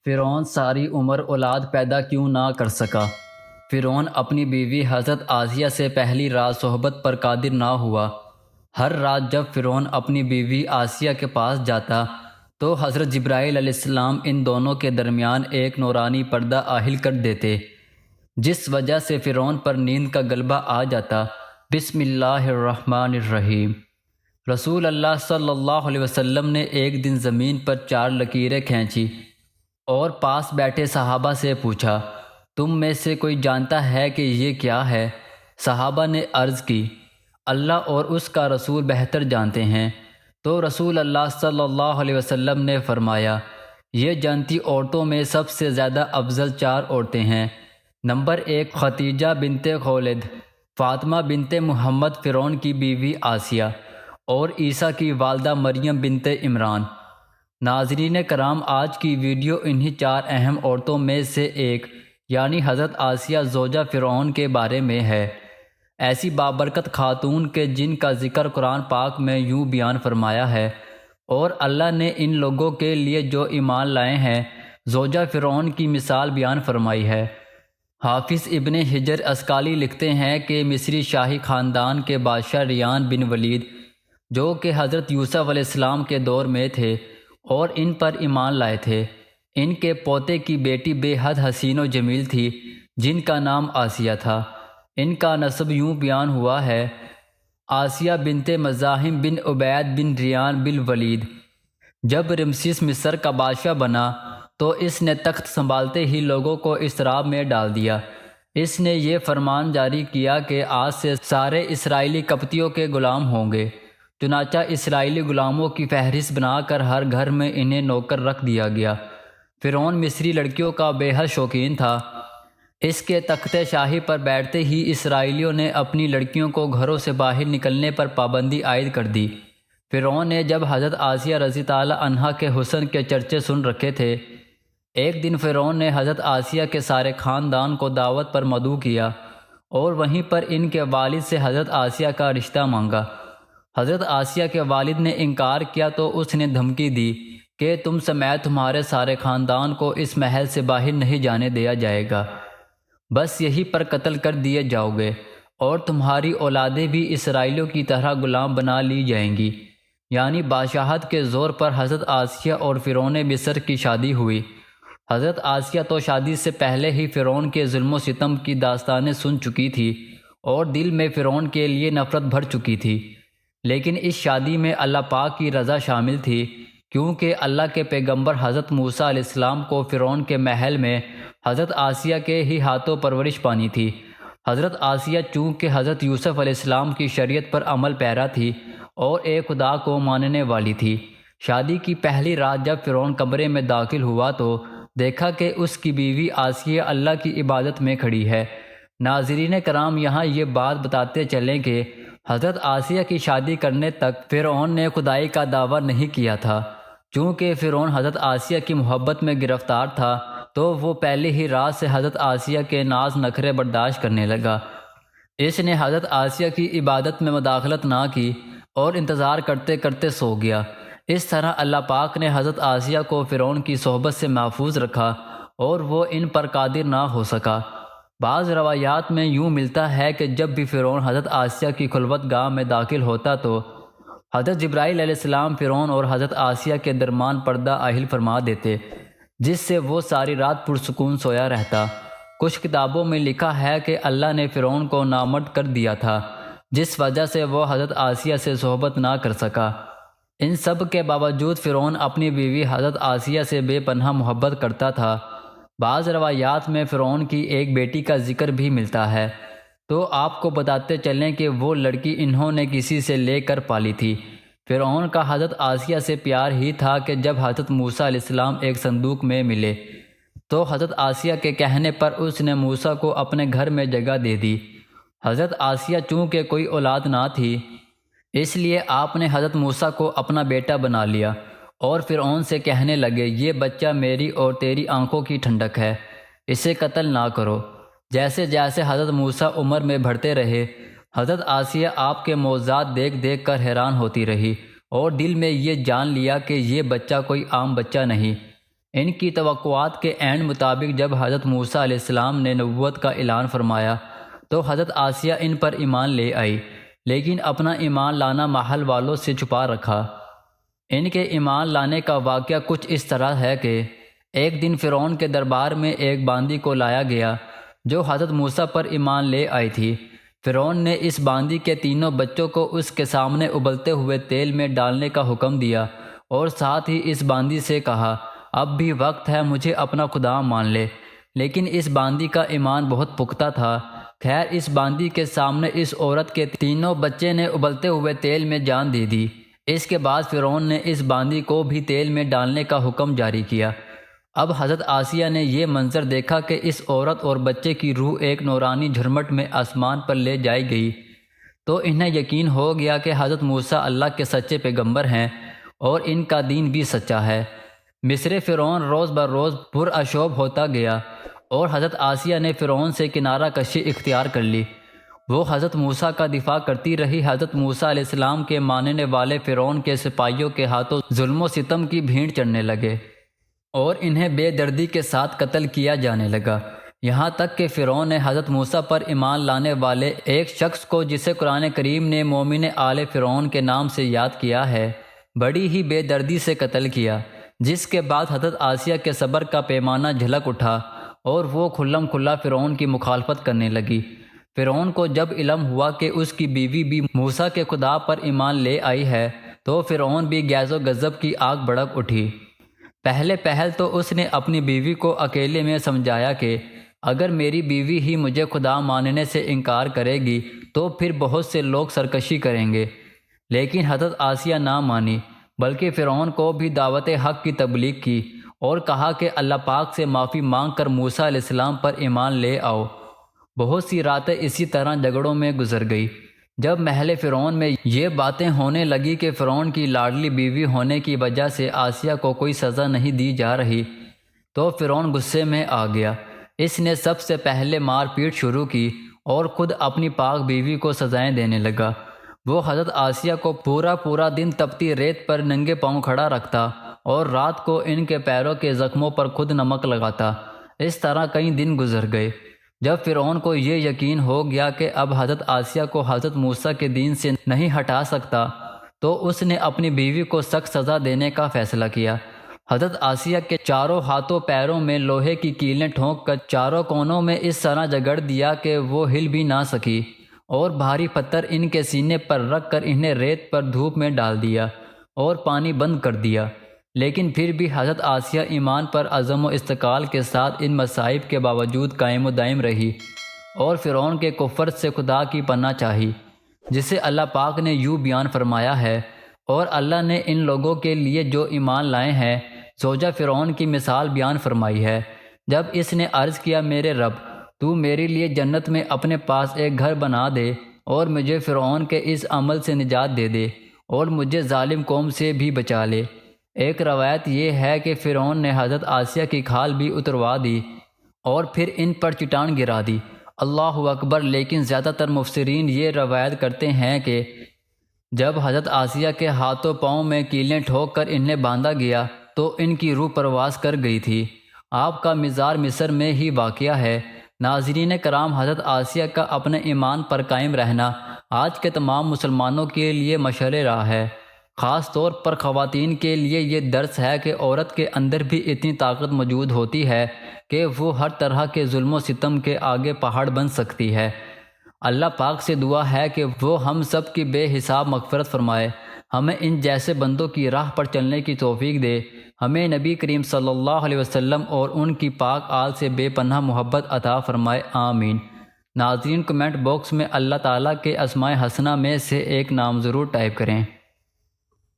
فرعون ساری عمر اولاد پیدا کیوں نہ کر سکا؟ فرعون اپنی بیوی حضرت آسیہ سے پہلی رات صحبت پر قادر نہ ہوا۔ ہر رات جب فرعون اپنی بیوی آسیہ کے پاس جاتا تو حضرت جبرائیل علیہ السلام ان دونوں کے درمیان ایک نورانی پردہ عاہل کر دیتے، جس وجہ سے فرعون پر نیند کا غلبہ آ جاتا۔ بسم اللہ الرحمن الرحیم۔ رسول اللہ صلی اللہ علیہ وسلم نے ایک دن زمین پر 4 لکیریں کھینچی اور پاس بیٹھے صحابہ سے پوچھا، تم میں سے کوئی جانتا ہے کہ یہ کیا ہے؟ صحابہ نے عرض کی، اللہ اور اس کا رسول بہتر جانتے ہیں۔ تو رسول اللہ صلی اللہ علیہ وسلم نے فرمایا، یہ جانتی عورتوں میں سب سے زیادہ افضل 4 عورتیں ہیں۔ نمبر 1 خدیجہ بنت خولد، فاطمہ بنت محمد فرعون کی بیوی آسیہ، اور عیسیٰ کی والدہ مریم بنت عمران۔ ناظرین کرام، آج کی ویڈیو انہی 4 اہم عورتوں میں سے ایک یعنی حضرت آسیہ زوجہ فرعون کے بارے میں ہے، ایسی بابرکت خاتون کے جن کا ذکر قرآن پاک میں یوں بیان فرمایا ہے، اور اللہ نے ان لوگوں کے لیے جو ایمان لائے ہیں زوجہ فرعون کی مثال بیان فرمائی ہے۔ حافظ ابن حجر عسقلانی لکھتے ہیں کہ مصری شاہی خاندان کے بادشاہ ریان بن ولید، جو کہ حضرت یوسف علیہ السلام کے دور میں تھے اور ان پر ایمان لائے تھے، ان کے پوتے کی بیٹی بے حد حسین و جمیل تھی جن کا نام آسیہ تھا۔ ان کا نسب یوں بیان ہوا ہے، آسیہ بنت مزاحم بن عبید بن ریان بن ولید۔ جب رمسیس مصر کا بادشاہ بنا تو اس نے تخت سنبھالتے ہی لوگوں کو اضطراب میں ڈال دیا۔ اس نے یہ فرمان جاری کیا کہ آج سے سارے اسرائیلی قبطیوں کے غلام ہوں گے۔ چنانچہ اسرائیلی غلاموں کی فہرست بنا کر ہر گھر میں انہیں نوکر رکھ دیا گیا۔ فرعون مصری لڑکیوں کا بے حد شوقین تھا۔ اس کے تخت شاہی پر بیٹھتے ہی اسرائیلیوں نے اپنی لڑکیوں کو گھروں سے باہر نکلنے پر پابندی عائد کر دی۔ فرعون نے جب حضرت آسیہ رضی تعالی عنہا کے حسن کے چرچے سن رکھے تھے، ایک دن فرعون نے حضرت آسیہ کے سارے خاندان کو دعوت پر مدعو کیا اور وہیں پر ان کے والد سے حضرت آسیہ کا رشتہ مانگا۔ حضرت آسیہ کے والد نے انکار کیا تو اس نے دھمکی دی کہ تم سمیت تمہارے سارے خاندان کو اس محل سے باہر نہیں جانے دیا جائے گا، بس یہی پر قتل کر دیے جاؤ گے، اور تمہاری اولادیں بھی اسرائیلیوں کی طرح غلام بنا لی جائیں گی۔ یعنی بادشاہت کے زور پر حضرت آسیہ اور فرعون مصر کی شادی ہوئی۔ حضرت آسیہ تو شادی سے پہلے ہی فرعون کے ظلم و ستم کی داستانیں سن چکی تھی اور دل میں فرعون کے لیے نفرت بھر چکی تھی، لیکن اس شادی میں اللہ پاک کی رضا شامل تھی، کیونکہ اللہ کے پیغمبر حضرت موسیٰ علیہ السلام کو فرعون کے محل میں حضرت آسیہ کے ہی ہاتھوں پرورش پانی تھی۔ حضرت آسیہ چونکہ حضرت یوسف علیہ السلام کی شریعت پر عمل پیرا تھی اور ایک خدا کو ماننے والی تھی۔ شادی کی پہلی رات جب فرعون کمرے میں داخل ہوا تو دیکھا کہ اس کی بیوی آسیہ اللہ کی عبادت میں کھڑی ہے۔ ناظرین کرام، یہاں یہ بات بتاتے چلیں کہ حضرت آسیہ کی شادی کرنے تک فرعون نے خدائی کا دعویٰ نہیں کیا تھا۔ چونکہ فرعون حضرت آسیہ کی محبت میں گرفتار تھا تو وہ پہلے ہی رات سے حضرت آسیہ کے ناز نخرے برداشت کرنے لگا۔ اس نے حضرت آسیہ کی عبادت میں مداخلت نہ کی اور انتظار کرتے کرتے سو گیا۔ اس طرح اللہ پاک نے حضرت آسیہ کو فرعون کی صحبت سے محفوظ رکھا اور وہ ان پر قادر نہ ہو سکا۔ بعض روایات میں یوں ملتا ہے کہ جب بھی فرعون حضرت آسیہ کی خلوت گاہ میں داخل ہوتا تو حضرت جبرائیل علیہ السلام فرعون اور حضرت آسیہ کے درمیان پردہ عاہل فرما دیتے، جس سے وہ ساری رات پرسکون سویا رہتا۔ کچھ کتابوں میں لکھا ہے کہ اللہ نے فرعون کو نامرد کر دیا تھا، جس وجہ سے وہ حضرت آسیہ سے صحبت نہ کر سکا۔ ان سب کے باوجود فرعون اپنی بیوی حضرت آسیہ سے بے پناہ محبت کرتا تھا۔ بعض روایات میں فرعون کی ایک بیٹی کا ذکر بھی ملتا ہے، تو آپ کو بتاتے چلیں کہ وہ لڑکی انہوں نے کسی سے لے کر پالی تھی۔ فرعون کا حضرت آسیہ سے پیار ہی تھا کہ جب حضرت موسیٰ علیہ السلام ایک صندوق میں ملے تو حضرت آسیہ کے کہنے پر اس نے موسیٰ کو اپنے گھر میں جگہ دے دی۔ حضرت آسیہ چونکہ کوئی اولاد نہ تھی، اس لیے آپ نے حضرت موسیٰ کو اپنا بیٹا بنا لیا اور فرعون سے کہنے لگے، یہ بچہ میری اور تیری آنکھوں کی ٹھنڈک ہے، اسے قتل نہ کرو۔ جیسے جیسے حضرت موسیٰ عمر میں بڑھتے رہے، حضرت آسیہ آپ کے معجزات دیکھ دیکھ کر حیران ہوتی رہی اور دل میں یہ جان لیا کہ یہ بچہ کوئی عام بچہ نہیں، ان کی توقعات کے عین مطابق جب حضرت موسیٰ علیہ السلام نے نبوت کا اعلان فرمایا تو حضرت آسیہ ان پر ایمان لے آئی، لیکن اپنا ایمان لانا محل والوں سے چھپا رکھا۔ ان کے ایمان لانے کا واقعہ کچھ اس طرح ہے کہ ایک دن فرعون کے دربار میں ایک باندی کو لایا گیا جو حضرت موسیٰ پر ایمان لے آئی تھی۔ فرعون نے اس باندی کے تینوں بچوں کو اس کے سامنے ابلتے ہوئے تیل میں ڈالنے کا حکم دیا اور ساتھ ہی اس باندی سے کہا، اب بھی وقت ہے، مجھے اپنا خدا مان لے۔ لیکن اس باندی کا ایمان بہت پختہ تھا۔ خیر، اس باندی کے سامنے اس عورت کے تینوں بچے نے ابلتے ہوئے تیل میں جان دے دی۔ اس کے بعد فرعون نے اس باندی کو بھی تیل میں ڈالنے کا حکم جاری کیا۔ اب حضرت آسیہ نے یہ منظر دیکھا کہ اس عورت اور بچے کی روح ایک نورانی جھرمٹ میں آسمان پر لے جائی گئی، تو انہیں یقین ہو گیا کہ حضرت موسیٰ اللہ کے سچے پیغمبر ہیں اور ان کا دین بھی سچا ہے۔ مصر فرعون روز بروز پرآشوب ہوتا گیا اور حضرت آسیہ نے فرعون سے کنارہ کشی اختیار کر لی۔ وہ حضرت موسیٰ کا دفاع کرتی رہی۔ حضرت موسیٰ علیہ السلام کے ماننے والے فرعون کے سپاہیوں کے ہاتھوں ظلم و ستم کی بھیڑ چڑھنے لگے اور انہیں بے دردی کے ساتھ قتل کیا جانے لگا، یہاں تک کہ فرعون نے حضرت موسیٰ پر ایمان لانے والے ایک شخص کو، جسے قرآن کریم نے مومن آل فرعون کے نام سے یاد کیا ہے، بڑی ہی بے دردی سے قتل کیا، جس کے بعد حضرت آسیہ کے صبر کا پیمانہ جھلک اٹھا اور وہ کھلم کھلا فرعون کی مخالفت کرنے لگی۔ فرعون کو جب علم ہوا کہ اس کی بیوی بھی موسیٰ کے خدا پر ایمان لے آئی ہے تو فرعون بھی غیظ و غضب کی آگ بھڑک اٹھی۔ پہل تو اس نے اپنی بیوی کو اکیلے میں سمجھایا کہ اگر میری بیوی ہی مجھے خدا ماننے سے انکار کرے گی تو پھر بہت سے لوگ سرکشی کریں گے، لیکن حضرت آسیہ نہ مانی، بلکہ فرعون کو بھی دعوت حق کی تبلیغ کی اور کہا کہ اللہ پاک سے معافی مانگ کر موسیٰ علیہ السلام پر ایمان لے آؤ۔ بہت سی راتیں اسی طرح جھگڑوں میں گزر گئی۔ جب محل فرعون میں یہ باتیں ہونے لگی کہ فرعون کی لاڈلی بیوی ہونے کی وجہ سے آسیہ کو کوئی سزا نہیں دی جا رہی تو فرعون غصے میں آ گیا۔ اس نے سب سے پہلے مار پیٹ شروع کی اور خود اپنی پاک بیوی کو سزائیں دینے لگا۔ وہ حضرت آسیہ کو پورا دن تپتی ریت پر ننگے پاؤں کھڑا رکھتا اور رات کو ان کے پیروں کے زخموں پر خود نمک لگاتا۔ اس طرح کئی دن گزر گئے۔ جب فرعون کو یہ یقین ہو گیا کہ اب حضرت آسیہ کو حضرت موسیٰ کے دین سے نہیں ہٹا سکتا تو اس نے اپنی بیوی کو سخت سزا دینے کا فیصلہ کیا۔ حضرت آسیہ کے چاروں ہاتھوں پیروں میں لوہے کی کیلیں ٹھونک کر چاروں کونوں میں اس طرح جگڑ دیا کہ وہ ہل بھی نہ سکی، اور بھاری پتھر ان کے سینے پر رکھ کر انہیں ریت پر دھوپ میں ڈال دیا اور پانی بند کر دیا۔ لیکن پھر بھی حضرت آسیہ ایمان پر عزم و استقال کے ساتھ ان مصائب کے باوجود قائم و دائم رہی اور فرعون کے کفر سے خدا کی پناہ چاہی، جسے اللہ پاک نے یوں بیان فرمایا ہے، اور اللہ نے ان لوگوں کے لیے جو ایمان لائے ہیں زوجہ فرعون کی مثال بیان فرمائی ہے۔ جب اس نے عرض کیا، میرے رب، تو میرے لیے جنت میں اپنے پاس ایک گھر بنا دے اور مجھے فرعون کے اس عمل سے نجات دے دے اور مجھے ظالم قوم سے بھی بچا لے۔ ایک روایت یہ ہے کہ فرعون نے حضرت آسیہ کی کھال بھی اتروا دی اور پھر ان پر چٹان گرا دی۔ اللہ اکبر! لیکن زیادہ تر مفسرین یہ روایت کرتے ہیں کہ جب حضرت آسیہ کے ہاتھوں پاؤں میں کیلیں ٹھوک کر انہیں باندھا گیا تو ان کی روح پرواز کر گئی تھی۔ آپ کا مزار مصر میں ہی واقع ہے۔ ناظرین کرام، حضرت آسیہ کا اپنے ایمان پر قائم رہنا آج کے تمام مسلمانوں کے لیے مشعل راہ ہے۔ خاص طور پر خواتین کے لیے یہ درس ہے کہ عورت کے اندر بھی اتنی طاقت موجود ہوتی ہے کہ وہ ہر طرح کے ظلم و ستم کے آگے پہاڑ بن سکتی ہے۔ اللہ پاک سے دعا ہے کہ وہ ہم سب کی بے حساب مغفرت فرمائے، ہمیں ان جیسے بندوں کی راہ پر چلنے کی توفیق دے، ہمیں نبی کریم صلی اللہ علیہ وسلم اور ان کی پاک آل سے بے پناہ محبت عطا فرمائے، آمین۔ ناظرین، کمنٹ باکس میں اللہ تعالیٰ کے اسماء حسنہ میں سے ایک نام ضرور ٹائپ کریں۔